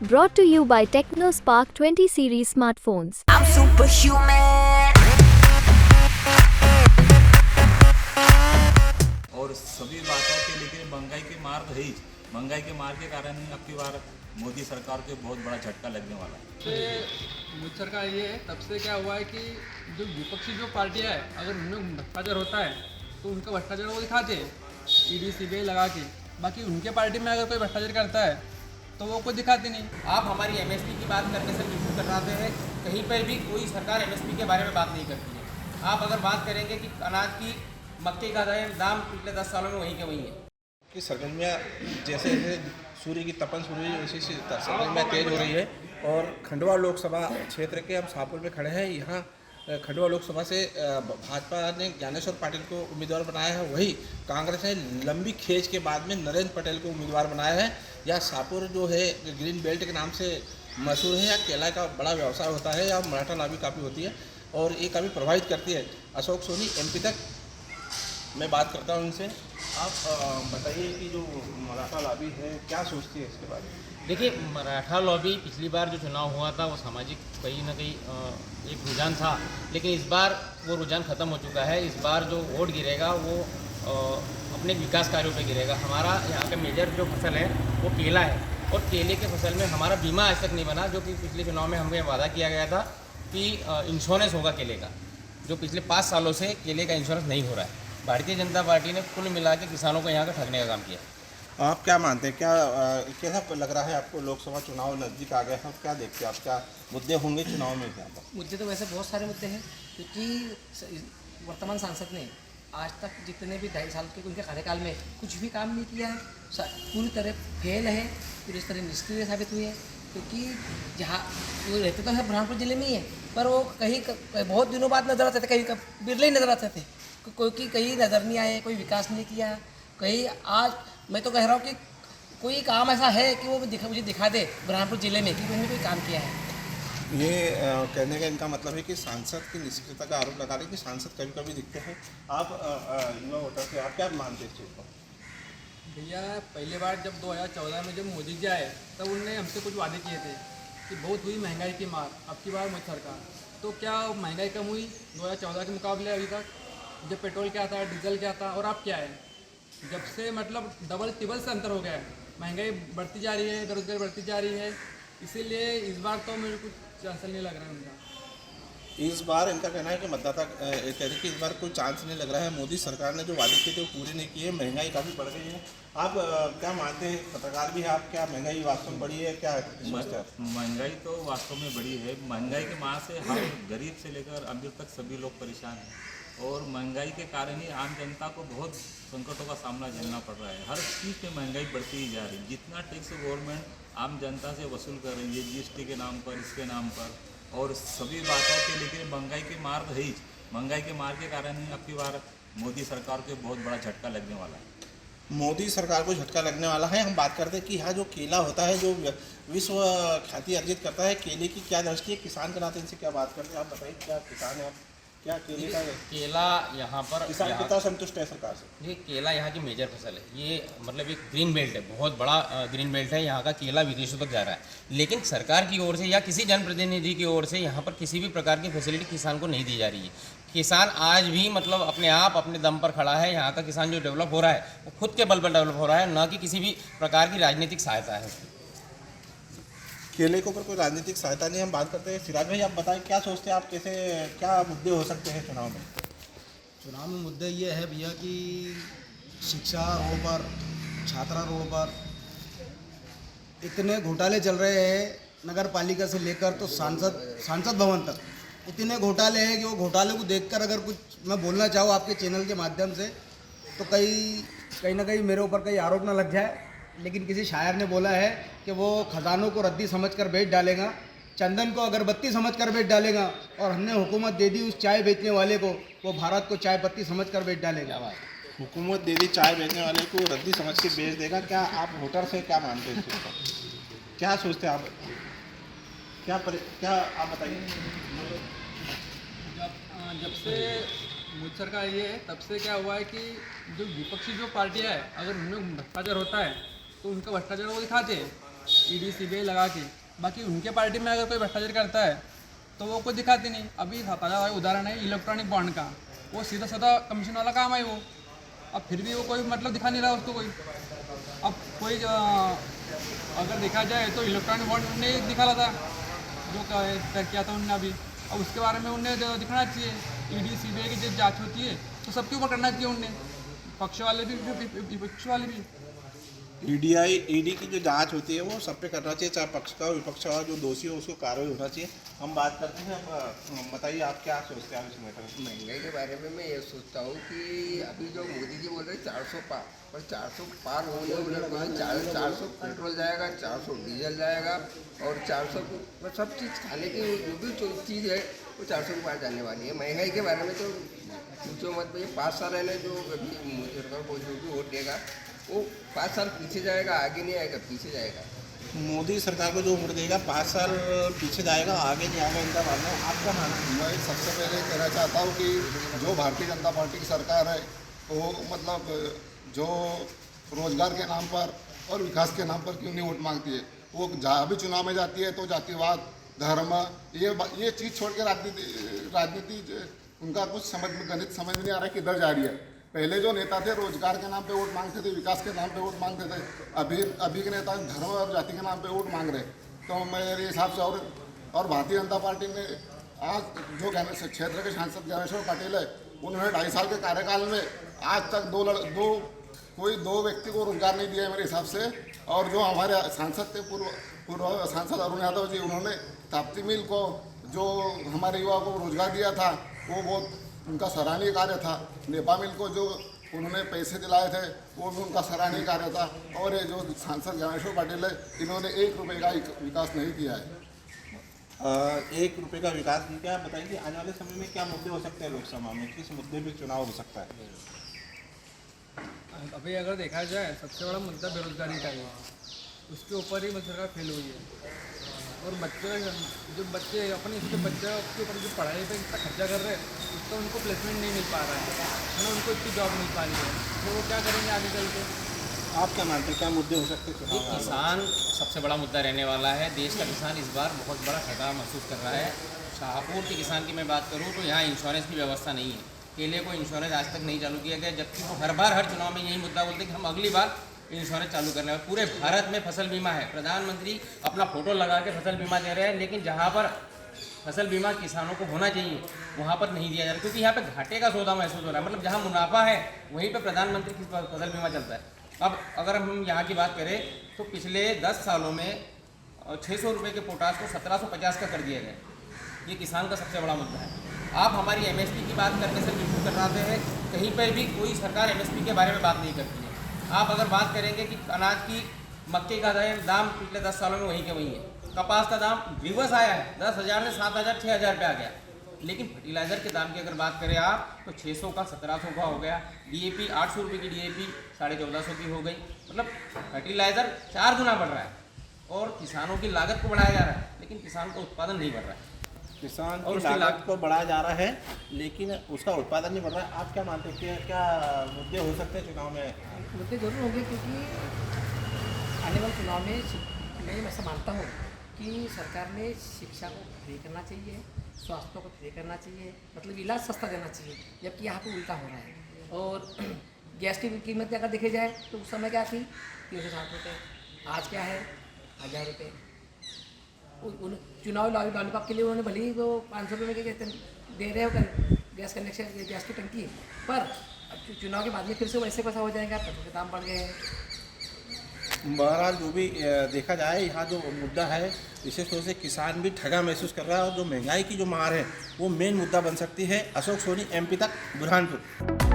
Brought to you by TechnoSpark 20 series smartphones. I'm superhuman. और सभी बातों के लेके महंगाई की मार तो है ही। महंगाई के मार के कारण ही अब की बार मोदी सरकार को बहुत बड़ा झटका लगने वाला है। से मोदी सरकार ये है, तब से क्या हुआ है कि जो विपक्षी जो पार्टियां है, अगर उनमें भ्रष्टाचार होता है तो उनका भ्रष्टाचार वो दिखाते हैं ईडी सीबीआई लगा के। बाकी उनके पार्टी में अगर कोई भ्रष्टाचार करता है तो वो कोई दिखाते नहीं। आप हमारी एमएसपी की बात करने से बिल्कुल कतराते हैं। कहीं पर भी कोई सरकार एमएसपी के बारे में बात नहीं करती है। आप अगर बात करेंगे कि अनाज की मक्के का दाम पिछले 10 सालों में वहीं के वहीं है कि सरगर्मियाँ जैसे जैसे सूर्य की तपन शुरू हुई वैसे सरगर्मियाँ तेज हो रही है। और खंडवा लोकसभा क्षेत्र के हम शाहपुर में खड़े हैं। यहाँ खंडवा लोकसभा से भाजपा ने ज्ञानेश्वर पाटिल को उम्मीदवार बनाया है, वही कांग्रेस ने लंबी खेज के बाद में नरेंद्र पटेल को उम्मीदवार बनाया है। यह शाहपुर जो है ग्रीन बेल्ट के नाम से मशहूर है। यहाँ केला का बड़ा व्यवसाय होता है। यहाँ मराठा लॉबी काफ़ी होती है और ये काफ़ी प्रभावित करती है। अशोक सोनी एमपी तक मैं बात करता हूँ इनसे। आप बताइए कि जो मराठा लॉबी है क्या सोचती है इसके बारे में? देखिए, मराठा लॉबी पिछली बार जो चुनाव हुआ था वो सामाजिक कहीं ना कहीं एक रुझान था, लेकिन इस बार वो रुझान ख़त्म हो चुका है। इस बार जो वोट गिरेगा वो अपने विकास कार्यों पे गिरेगा। हमारा यहाँ का मेजर जो फसल है वो केला है और केले के फसल में हमारा बीमा आज तक नहीं बना, जो कि पिछले चुनाव में हमें वादा किया गया था कि इंश्योरेंस होगा केले का, जो पिछले 5 सालों से केले का इंश्योरेंस नहीं हो रहा है। भारतीय जनता पार्टी ने कुल मिला के किसानों को यहाँ का ठगने का काम किया। आप क्या मानते हैं, क्या कैसा लग रहा है आपको? लोकसभा चुनाव नज़दीक आ गया है, क्या देखते हैं आप? क्या मुद्दे होंगे चुनाव में? यहाँ पर मुद्दे तो वैसे बहुत सारे मुद्दे हैं, क्योंकि वर्तमान सांसद ने आज तक जितने भी 2.5 साल के उनके कार्यकाल में कुछ भी काम नहीं किया है। पूरी तरह फेल है, पूरी तरह निष्क्रिय साबित हुई है। क्योंकि जहाँ वो रहते तो है बुरहानपुर ज़िले में ही है, पर वो कहीं बहुत दिनों बाद नज़र आते थे, कहीं बिरले ही नज़र आते थे। कोई कहीं नज़र नहीं आए, कोई विकास नहीं किया कहीं। आज मैं तो कह रहा हूँ कि कोई काम ऐसा है कि वो मुझे दिखा दे बुरहानपुर ज़िले में कि उन्होंने कोई काम किया है। ये कहने का इनका मतलब है कि सांसद की निष्क्रियता का आरोप लगा रहे हैं कि सांसद कभी कभी दिखते हैं। आप युवा वोटर से आप क्या मानते हैं इस चीज़ को? भैया, पहली बार जब 2014 में जब मोदी जी आए तब उनने हमसे कुछ वादे किए थे कि बहुत हुई महंगाई की मार। अब की बार मोदी सरकार तो क्या महंगाई कम हुई 2014 के मुकाबले? अभी तक जब पेट्रोल क्या था, डीजल क्या था और अब क्या है, जब से मतलब डबल टिबल से अंतर हो गया है। महंगाई बढ़ती जा रही है, बेरोजगारी बढ़ती जा रही है। इसीलिए इस बार तो मेरे को चांस नहीं लग रहा है उनका। इस बार इनका कहना है कि मतदाता कहते हैं कि इस बार कोई चांस नहीं लग रहा है। मोदी सरकार ने जो वादे किए थे वो पूरे नहीं किए। महंगाई काफ़ी बढ़ गई है। आप क्या मानते हैं? पत्रकार भी हैं आप, क्या महंगाई वास्तव में बढ़ी है? क्या सोचते हैं? महंगाई तो वास्तव में बढ़ी है। महंगाई के मार से हर गरीब से लेकर अमीर तक सभी लोग परेशान हैं और महंगाई के कारण ही आम जनता को बहुत संकटों का सामना झेलना पड़ रहा है। हर चीज़ में महंगाई बढ़ती ही जा रही है। जितना टैक्स गवर्नमेंट आम जनता से वसूल कर रही है जीएसटी के नाम पर, इसके नाम पर, और सभी बातों के लेके महंगाई की मार तो है ही। महंगाई के मार के कारण ही अब की बार मोदी सरकार को बहुत बड़ा झटका लगने वाला है। मोदी सरकार को झटका लगने वाला है। हम बात करते हैं कि यहाँ जो केला होता है, जो विश्व ख्याति अर्जित करता है, केले की क्या दृष्टि है? किसान के नाते इनसे क्या बात करते हैं? आप बताइए, क्या किसान है आप? क्या केले का केला यहाँ पर किसान कितना संतुष्ट है सरकार से? ये केला यहाँ की मेजर फसल है। ये मतलब एक ग्रीन बेल्ट है, बहुत बड़ा ग्रीन बेल्ट है। यहाँ का केला विदेशों तक जा रहा है, लेकिन सरकार की ओर से या किसी जनप्रतिनिधि की ओर से यहाँ पर किसी भी प्रकार की फैसिलिटी किसान को नहीं दी जा रही है। किसान आज भी मतलब अपने आप अपने दम पर खड़ा है। यहाँ का किसान जो डेवलप हो रहा है वो खुद के बल पर डेवलप हो रहा है, न कि किसी भी प्रकार की राजनीतिक सहायता है। केले के ऊपर कोई राजनीतिक सहायता नहीं। हम बात करते हैं सिराज भाई, आप बताएं क्या सोचते हैं आप? कैसे क्या मुद्दे हो सकते हैं चुनाव में? चुनाव में मुद्दे ये है भैया कि शिक्षा रोड पर, छात्रा रोड पर इतने घोटाले चल रहे हैं। नगर पालिका से लेकर तो सांसद भवन तक इतने घोटाले हैं कि वो घोटाले को देखकर अगर कुछ मैं बोलना चाहूँ आपके चैनल के माध्यम से तो कहीं ना कहीं मेरे ऊपर कहीं आरोप ना लग जाए। लेकिन किसी शायर ने बोला है कि वो खजानों को रद्दी समझकर बेच डालेगा, चंदन को अगरबत्ती समझकर बेच डालेगा, और हमने हुकूमत दे दी उस चाय बेचने वाले को, वो भारत को चाय पत्ती समझकर बेच डालेगा। हुकूमत दे दी चाय बेचने वाले को रद्दी समझ के बेच देगा। क्या आप वोटर से क्या मानते हैं इस चीज़ को? क्या सोचते हैं आप? क्या आप बताइए। जब से मोदी सरकार ये है, तब से क्या हुआ है कि जो विपक्षी जो पार्टियां है, अगर उनमें भ्रष्टाचार होता है तो उनका भ्रष्टाचार वो दिखाते हैं ईडी सीबीआई लगा के। बाकी उनके पार्टी में अगर कोई भ्रष्टाचार करता है तो वो कोई दिखाती नहीं। अभी ताज़ा उदाहरण है इलेक्ट्रॉनिक बॉन्ड का, वो सीधा साधा कमीशन वाला काम है वो। अब फिर भी वो कोई मतलब दिखा नहीं रहा उसको कोई। अब कोई अगर देखा जाए तो इलेक्ट्रॉनिक बॉन्ड उनने दिखा था जो कर किया था उनने अभी। अब उसके बारे में उन्हें दिखाना चाहिए। ईडी सीबीआई की जब जांच होती है तो सबके ऊपर करना चाहिए उनने, पक्ष वाले भी विपक्ष वाले भी। ईडी की जो जांच होती है वो सब पे करना चाहिए, चाहे पक्ष का विपक्ष का, जो दोषी हो उसको कार्रवाई होना चाहिए। हम बात करते हैं, अब बताइए आप क्या सोचते हैं इस मैटर में? महंगाई के बारे में मैं ये सोचता हूँ कि अभी जो मोदी जी बोल रहे हैं 400 पार, पर 400 पार होने वाले 400 पेट्रोल जाएगा, 400 डीजल जाएगा और 400 सब चीज़ खाने की जो भी चीज़ है वो 400 के पार जाने वाली है। महंगाई के बारे में तो पूछो मत भैया। 5 साल रहने जो अभी सरकार को जो भी वोट देगा वो 5 साल पीछे जाएगा, आगे नहीं आएगा, पीछे जाएगा। मोदी सरकार को जो वोट देगा 5 साल पीछे जाएगा, आगे नहीं आएगा, इनका मानना है। आपका मानना है? मैं सबसे पहले कहना चाहता हूँ कि जो भारतीय जनता पार्टी की सरकार है वो मतलब जो रोजगार के नाम पर और विकास के नाम पर क्यों नहीं वोट मांगती है। वो जहाँ भी चुनाव में जाती है तो जातिवाद, धर्म, ये चीज़ छोड़ के राजनीति उनका कुछ गणित समझ में नहीं आ रहा है किधर जा रही है। पहले जो नेता थे रोजगार के नाम पे वोट मांगते थे, विकास के नाम पे वोट मांगते थे। अभी के नेता धर्म और जाति के नाम पे वोट मांग रहे। तो मेरे हिसाब से और भारतीय जनता पार्टी ने आज जो क्षेत्र के सांसद ज्ञानेश्वर पाटिल है उन्होंने 2.5 साल के कार्यकाल में आज तक कोई दो व्यक्ति को रोजगार नहीं दिया है मेरे हिसाब से। और जो हमारे सांसद थे पूर्व सांसद अरुण यादव जी, उन्होंने ताप्ती मिल को जो हमारे युवा को रोजगार दिया था वो बहुत उनका सराहनीय कार्य था। नेपा मिल को जो उन्होंने पैसे दिलाए थे वो भी उनका सराहनीय कार्य था। और ये जो सांसद ज्ञानेश्वर पाटिल है इन्होंने 1 रुपये का विकास नहीं किया है। 1 रुपये का विकास नहीं किया। बताइए आने वाले समय में क्या मुद्दे हो सकते हैं लोकसभा में, किस मुद्दे पे चुनाव हो सकता है? अभी अगर देखा जाए सबसे बड़ा मुद्दा बेरोजगारी का ही है, उसके ऊपर ही सरकार फेल हुई है। और जो बच्चे अपने इसके बच्चे के ऊपर जो पढ़ाई पे इतना खर्चा कर रहे हैं उसका उनको प्लेसमेंट नहीं मिल पा रहा है ना, उनको इतनी जॉब मिल पा रही है, तो वो क्या करेंगे आगे चल के? आप क्या मानते हैं क्या मुद्दे हो सकते हैं? किसान सबसे बड़ा मुद्दा रहने वाला है। देश का किसान इस बार बहुत बड़ा घाटा महसूस कर रहा है। शाहपुर के किसान की मैं बात करूँ तो यहाँ इंश्योरेंस की व्यवस्था नहीं है। केले को इंश्योरेंस आज तक नहीं चालू किया गया, जबकि वो हर चुनाव में यही मुद्दा बोलते हैं कि हम अगली बार इंश्योरेंस चालू करने वाले। पूरे भारत में फसल बीमा है, प्रधानमंत्री अपना फोटो लगा के फसल बीमा दे रहे हैं, लेकिन जहाँ पर फसल बीमा किसानों को होना चाहिए वहाँ पर नहीं दिया जा रहा, क्योंकि यहाँ पे घाटे का सौदा महसूस हो रहा है। मतलब जहाँ मुनाफा है वहीं पे प्रधानमंत्री की फसल बीमा चलता है। अब अगर हम यहाँ की बात करें तो पिछले 10 सालों में 600 रुपये के पोटास को 1750 का कर दिया गया। ये किसान का सबसे बड़ा मुद्दा है। आप हमारी MSP की बात करने से बिल्कुल कतराते हैं, कहीं पर भी कोई सरकार MSP के बारे में बात नहीं करती है। आप अगर बात करेंगे कि अनाज की मक्के का दाम पिछले 10 सालों में वहीं के वहीं है। कपास का दाम रिवर्स आया है, 10,000 से 7,000 6,000 पे आ गया। लेकिन फर्टिलाइज़र के दाम की अगर बात करें आप तो 600 का 1700 का हो गया। DAP 800 रुपये की DAP 1450 की हो गई। मतलब फर्टिलाइज़र 4 गुना बढ़ रहा है और किसानों की लागत को बढ़ाया जा रहा है, लेकिन किसान का उत्पादन नहीं बढ़ रहा है। किसान की लागत को बढ़ाया जा रहा है लेकिन उसका उत्पादन नहीं बढ़ रहा है। आप क्या मानते हैं कि क्या मुद्दे हो सकते हैं चुनाव में? मुद्दे जरूर होंगे, क्योंकि आने वाले चुनाव में मैं ऐसा मानता हूँ कि सरकार ने शिक्षा को फ्री करना चाहिए, स्वास्थ्य को फ्री करना चाहिए, मतलब इलाज सस्ता देना चाहिए, जबकि यहाँ पे उल्टा हो रहा है। और गैस की कीमत अगर देखी जाए तो उस समय क्या थी 360 रुपये, आज क्या है 1000 रुपये। चुनाव लॉलीपॉप के लिए उन्होंने भले ही वो 500 रुपये के दे रहे हो गैस कनेक्शन, गैस की टंकी, पर चुनाव के बाद में फिर से वैसे पैसा हो जाएगा, पेट्रोल के दाम बढ़ गए हैं। बहरहाल जो भी देखा जाए यहाँ जो मुद्दा है विशेष तौर से किसान भी ठगा महसूस कर रहा है और जो महंगाई की जो मार है वो मेन मुद्दा बन सकती है। अशोक सोनी, MP तक, बुरहानपुर।